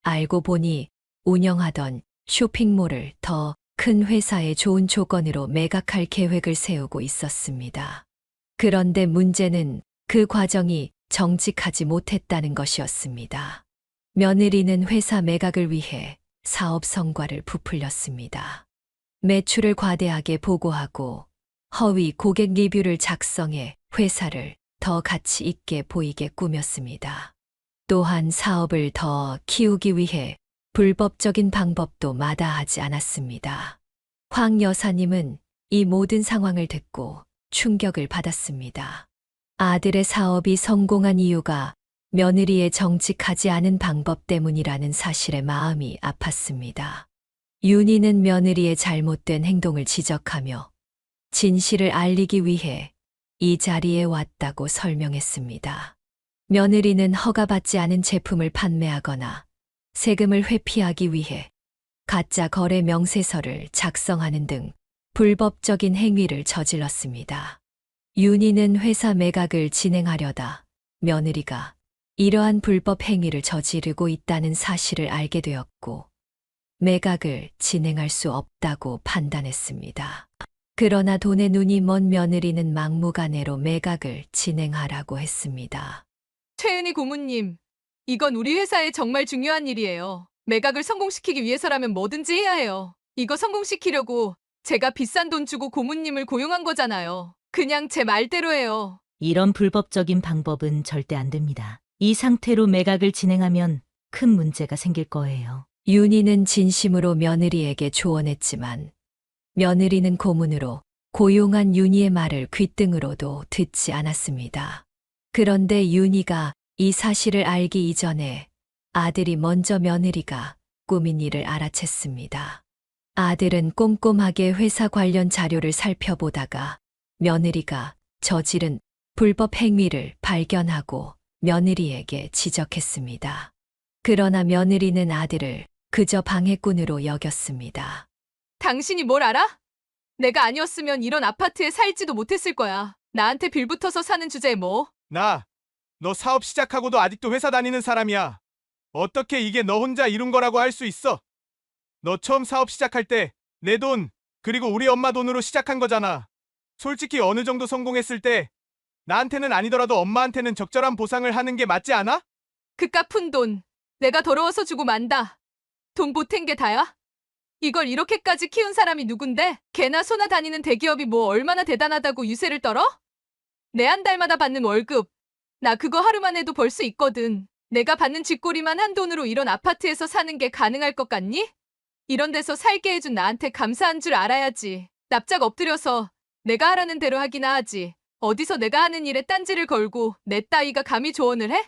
알고 보니 운영하던 쇼핑몰을 더 큰 회사의 좋은 조건으로 매각할 계획을 세우고 있었습니다. 그런데 문제는 그 과정이 정직하지 못했다는 것이었습니다. 며느리는 회사 매각을 위해 사업 성과를 부풀렸습니다. 매출을 과대하게 보고하고 허위 고객 리뷰를 작성해 회사를 더 가치 있게 보이게 꾸몄습니다. 또한 사업을 더 키우기 위해 불법적인 방법도 마다하지 않았습니다. 황 여사님은 이 모든 상황을 듣고 충격을 받았습니다. 아들의 사업이 성공한 이유가 며느리의 정직하지 않은 방법 때문이라는 사실에 마음이 아팠습니다. 윤희는 며느리의 잘못된 행동을 지적하며 진실을 알리기 위해 이 자리에 왔다고 설명했습니다. 며느리는 허가받지 않은 제품을 판매하거나 세금을 회피하기 위해 가짜 거래 명세서를 작성하는 등 불법적인 행위를 저질렀습니다. 윤희는 회사 매각을 진행하려다 며느리가 이러한 불법 행위를 저지르고 있다는 사실을 알게 되었고 매각을 진행할 수 없다고 판단했습니다. 그러나 돈에 눈이 먼 며느리는 막무가내로 매각을 진행하라고 했습니다. 최은희 고모님, 이건 우리 회사에 정말 중요한 일이에요. 매각을 성공시키기 위해서라면 뭐든지 해야 해요. 이거 성공시키려고 제가 비싼 돈 주고 고모님을 고용한 거잖아요. 그냥 제 말대로 해요. 이런 불법적인 방법은 절대 안 됩니다. 이 상태로 매각을 진행하면 큰 문제가 생길 거예요. 윤희는 진심으로 며느리에게 조언했지만 며느리는 고문으로 고용한 윤희의 말을 귓등으로도 듣지 않았습니다. 그런데 윤희가 이 사실을 알기 이전에 아들이 먼저 며느리가 꾸민 일을 알아챘습니다. 아들은 꼼꼼하게 회사 관련 자료를 살펴보다가 며느리가 저지른 불법 행위를 발견하고 며느리에게 지적했습니다. 그러나 며느리는 아들을 그저 방해꾼으로 여겼습니다. 당신이 뭘 알아? 내가 아니었으면 이런 아파트에 살지도 못했을 거야. 나한테 빌붙어서 사는 주제에 뭐. 너 사업 시작하고도 아직도 회사 다니는 사람이야. 어떻게 이게 너 혼자 이룬 거라고 할 수 있어? 너 처음 사업 시작할 때 내 돈, 그리고 우리 엄마 돈으로 시작한 거잖아. 솔직히 어느 정도 성공했을 때 나한테는 아니더라도 엄마한테는 적절한 보상을 하는 게 맞지 않아? 그깟 푼 돈, 내가 더러워서 주고 만다. 돈 보탠 게 다야? 이걸 이렇게까지 키운 사람이 누군데? 개나 소나 다니는 대기업이 뭐 얼마나 대단하다고 유세를 떨어? 내 한 달마다 받는 월급, 나 그거 하루만 해도 벌 수 있거든. 내가 받는 쥐꼬리만 한 돈으로 이런 아파트에서 사는 게 가능할 것 같니? 이런 데서 살게 해준 나한테 감사한 줄 알아야지. 납작 엎드려서 내가 하라는 대로 하기나 하지. 어디서 내가 하는 일에 딴지를 걸고 내 따위가 감히 조언을 해?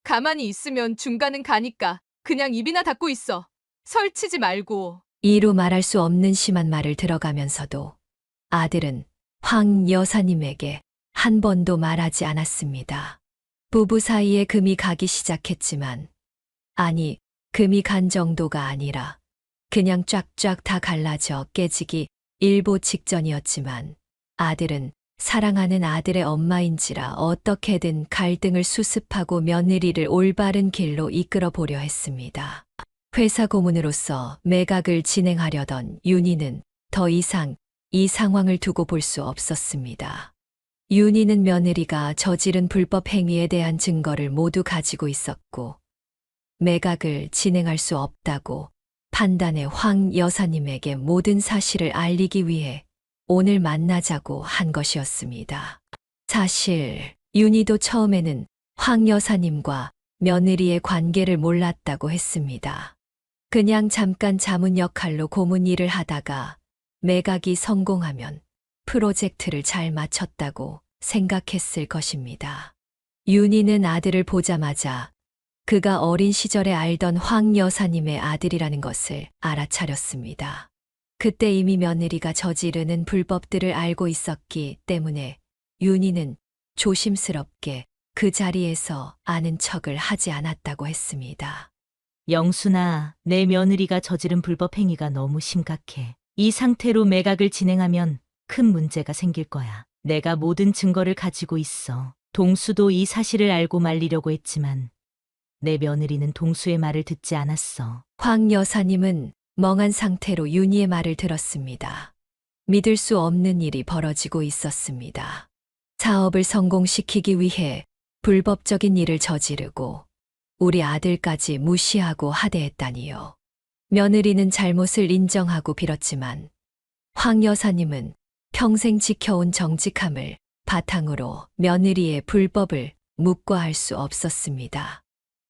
가만히 있으면 중간은 가니까 그냥 입이나 닫고 있어. 설치지 말고. 이루 말할 수 없는 심한 말을 들어가면서도 아들은 황 여사님에게 한 번도 말하지 않았습니다. 부부 사이에 금이 가기 시작했지만, 아니, 금이 간 정도가 아니라 그냥 쫙쫙 다 갈라져 깨지기 일보 직전이었지만 아들은 사랑하는 아들의 엄마인지라 어떻게든 갈등을 수습하고 며느리를 올바른 길로 이끌어 보려 했습니다. 회사 고문으로서 매각을 진행하려던 윤희는 더 이상 이 상황을 두고 볼 수 없었습니다. 윤희는 며느리가 저지른 불법 행위에 대한 증거를 모두 가지고 있었고 매각을 진행할 수 없다고 판단해 황 여사님에게 모든 사실을 알리기 위해 오늘 만나자고 한 것이었습니다. 사실 윤희도 처음에는 황 여사님과 며느리의 관계를 몰랐다고 했습니다. 그냥 잠깐 자문 역할로 고문 일을 하다가 매각이 성공하면 프로젝트를 잘 마쳤다고 생각했을 것입니다. 윤희는 아들을 보자마자 그가 어린 시절에 알던 황 여사님의 아들이라는 것을 알아차렸습니다. 그때 이미 며느리가 저지르는 불법들을 알고 있었기 때문에 윤희는 조심스럽게 그 자리에서 아는 척을 하지 않았다고 했습니다. 영순아, 내 며느리가 저지른 불법 행위가 너무 심각해. 이 상태로 매각을 진행하면 큰 문제가 생길 거야. 내가 모든 증거를 가지고 있어. 동수도 이 사실을 알고 말리려고 했지만 내 며느리는 동수의 말을 듣지 않았어. 황 여사님은 멍한 상태로 윤희의 말을 들었습니다. 믿을 수 없는 일이 벌어지고 있었습니다. 사업을 성공시키기 위해 불법적인 일을 저지르고 우리 아들까지 무시하고 하대했다니요. 며느리는 잘못을 인정하고 빌었지만 황 여사님은 평생 지켜온 정직함을 바탕으로 며느리의 불법을 묵과할 수 없었습니다.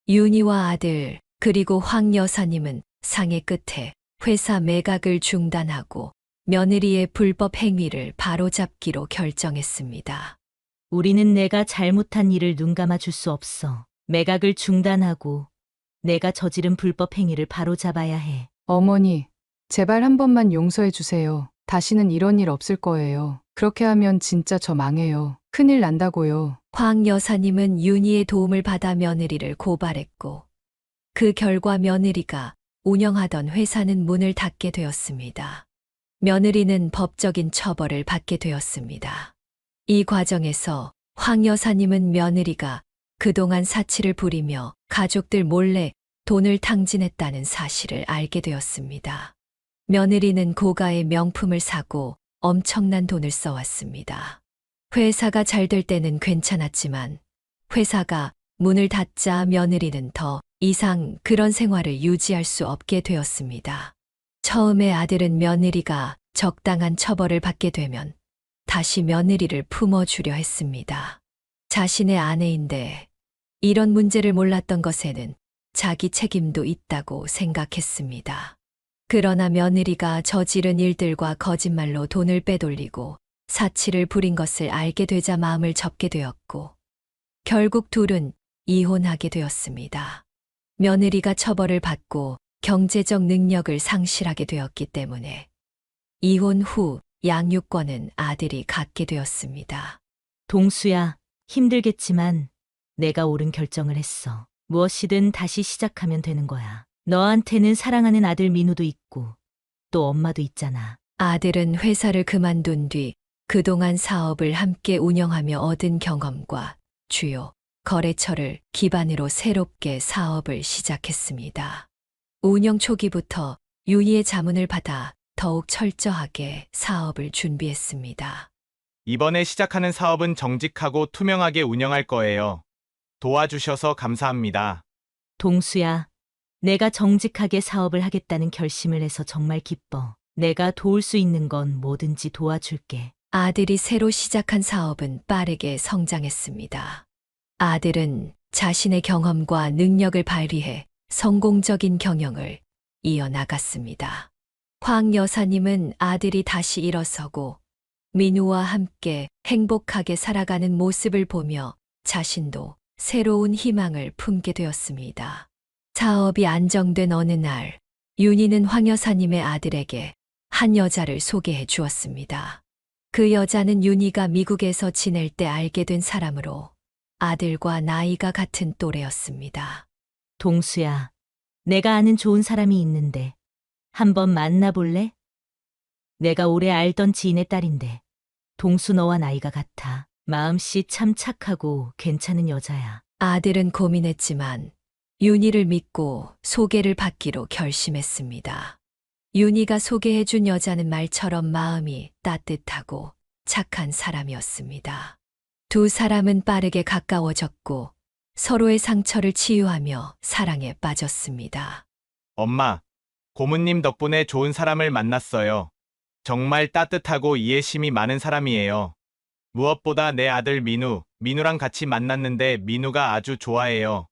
윤희와 아들 그리고 황 여사님은 상의 끝에 회사 매각을 중단하고 며느리의 불법 행위를 바로잡기로 결정했습니다. 우리는 내가 잘못한 일을 눈감아 줄 수 없어. 매각을 중단하고 내가 저지른 불법 행위를 바로잡아야 해. 어머니, 제발 한 번만 용서해 주세요. 다시는 이런 일 없을 거예요. 그렇게 하면 진짜 저 망해요. 큰일 난다고요. 황 여사님은 윤희의 도움을 받아 며느리를 고발했고 그 결과 며느리가 운영하던 회사는 문을 닫게 되었습니다. 며느리는 법적인 처벌을 받게 되었습니다. 이 과정에서 황 여사님은 며느리가 그동안 사치를 부리며 가족들 몰래 돈을 탕진했다는 사실을 알게 되었습니다. 며느리는 고가의 명품을 사고 엄청난 돈을 써왔습니다. 회사가 잘 될 때는 괜찮았지만 회사가 문을 닫자 며느리는 더 이상 그런 생활을 유지할 수 없게 되었습니다. 처음에 아들은 며느리가 적당한 처벌을 받게 되면 다시 며느리를 품어주려 했습니다. 자신의 아내인데 이런 문제를 몰랐던 것에는 자기 책임도 있다고 생각했습니다. 그러나 며느리가 저지른 일들과 거짓말로 돈을 빼돌리고 사치를 부린 것을 알게 되자 마음을 접게 되었고 결국 둘은 이혼하게 되었습니다. 며느리가 처벌을 받고 경제적 능력을 상실하게 되었기 때문에 이혼 후 양육권은 아들이 갖게 되었습니다. 동수야, 힘들겠지만 내가 옳은 결정을 했어. 무엇이든 다시 시작하면 되는 거야. 너한테는 사랑하는 아들 민우도 있고 또 엄마도 있잖아. 아들은 회사를 그만둔 뒤 그동안 사업을 함께 운영하며 얻은 경험과 주요 거래처를 기반으로 새롭게 사업을 시작했습니다. 운영 초기부터 윤희의 자문을 받아 더욱 철저하게 사업을 준비했습니다. 이번에 시작하는 사업은 정직하고 투명하게 운영할 거예요. 도와주셔서 감사합니다. 동수야, 내가 정직하게 사업을 하겠다는 결심을 해서 정말 기뻐. 내가 도울 수 있는 건 뭐든지 도와줄게. 아들이 새로 시작한 사업은 빠르게 성장했습니다. 아들은 자신의 경험과 능력을 발휘해 성공적인 경영을 이어나갔습니다. 황 여사님은 아들이 다시 일어서고 민우와 함께 행복하게 살아가는 모습을 보며 자신도 새로운 희망을 품게 되었습니다. 사업이 안정된 어느 날, 윤희는 황 여사님의 아들에게 한 여자를 소개해 주었습니다. 그 여자는 윤희가 미국에서 지낼 때 알게 된 사람으로 아들과 나이가 같은 또래였습니다. 동수야, 내가 아는 좋은 사람이 있는데 한번 만나볼래? 내가 오래 알던 지인의 딸인데 동수 너와 나이가 같아. 마음씨 참 착하고 괜찮은 여자야. 아들은 고민했지만 윤희를 믿고 소개를 받기로 결심했습니다. 윤희가 소개해준 여자는 말처럼 마음이 따뜻하고 착한 사람이었습니다. 두 사람은 빠르게 가까워졌고 서로의 상처를 치유하며 사랑에 빠졌습니다. 엄마, 고모님 덕분에 좋은 사람을 만났어요. 정말 따뜻하고 이해심이 많은 사람이에요. 무엇보다 내 아들 민우랑 같이 만났는데 민우가 아주 좋아해요.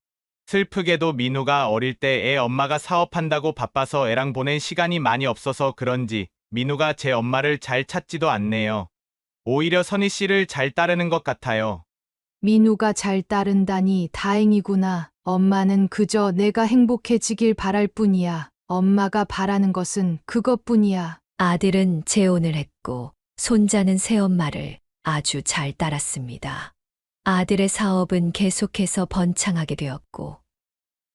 슬프게도 민우가 어릴 때 애 엄마가 사업한다고 바빠서 애랑 보낸 시간이 많이 없어서 그런지 민우가 제 엄마를 잘 찾지도 않네요. 오히려 선희 씨를 잘 따르는 것 같아요. 민우가 잘 따른다니 다행이구나. 엄마는 그저 내가 행복해지길 바랄 뿐이야. 엄마가 바라는 것은 그것뿐이야. 아들은 재혼을 했고 손자는 새엄마를 아주 잘 따랐습니다. 아들의 사업은 계속해서 번창하게 되었고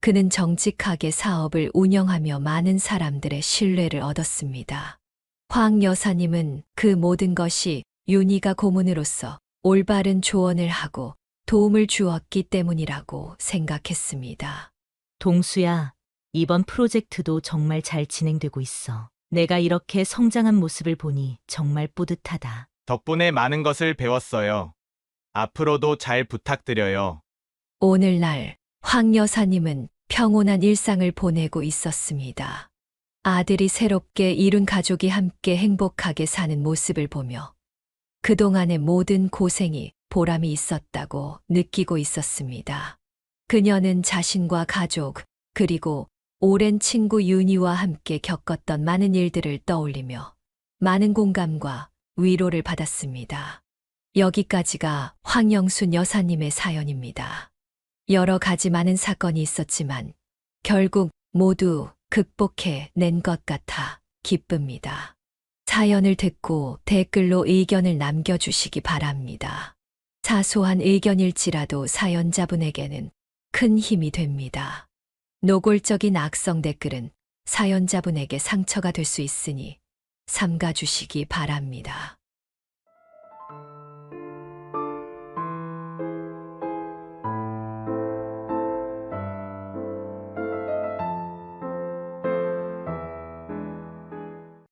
그는 정직하게 사업을 운영하며 많은 사람들의 신뢰를 얻었습니다. 황 여사님은 그 모든 것이 윤희가 고문으로서 올바른 조언을 하고 도움을 주었기 때문이라고 생각했습니다. 동수야, 이번 프로젝트도 정말 잘 진행되고 있어. 내가 이렇게 성장한 모습을 보니 정말 뿌듯하다. 덕분에 많은 것을 배웠어요. 앞으로도 잘 부탁드려요. 오늘날 황 여사님은 평온한 일상을 보내고 있었습니다. 아들이 새롭게 이룬 가족이 함께 행복하게 사는 모습을 보며 그동안의 모든 고생이 보람이 있었다고 느끼고 있었습니다. 그녀는 자신과 가족, 그리고 오랜 친구 윤희와 함께 겪었던 많은 일들을 떠올리며 많은 공감과 위로를 받았습니다. 여기까지가 황영순 여사님의 사연입니다. 여러 가지 많은 사건이 있었지만 결국 모두 극복해 낸 것 같아 기쁩니다. 사연을 듣고 댓글로 의견을 남겨주시기 바랍니다. 사소한 의견일지라도 사연자분에게는 큰 힘이 됩니다. 노골적인 악성 댓글은 사연자분에게 상처가 될 수 있으니 삼가주시기 바랍니다.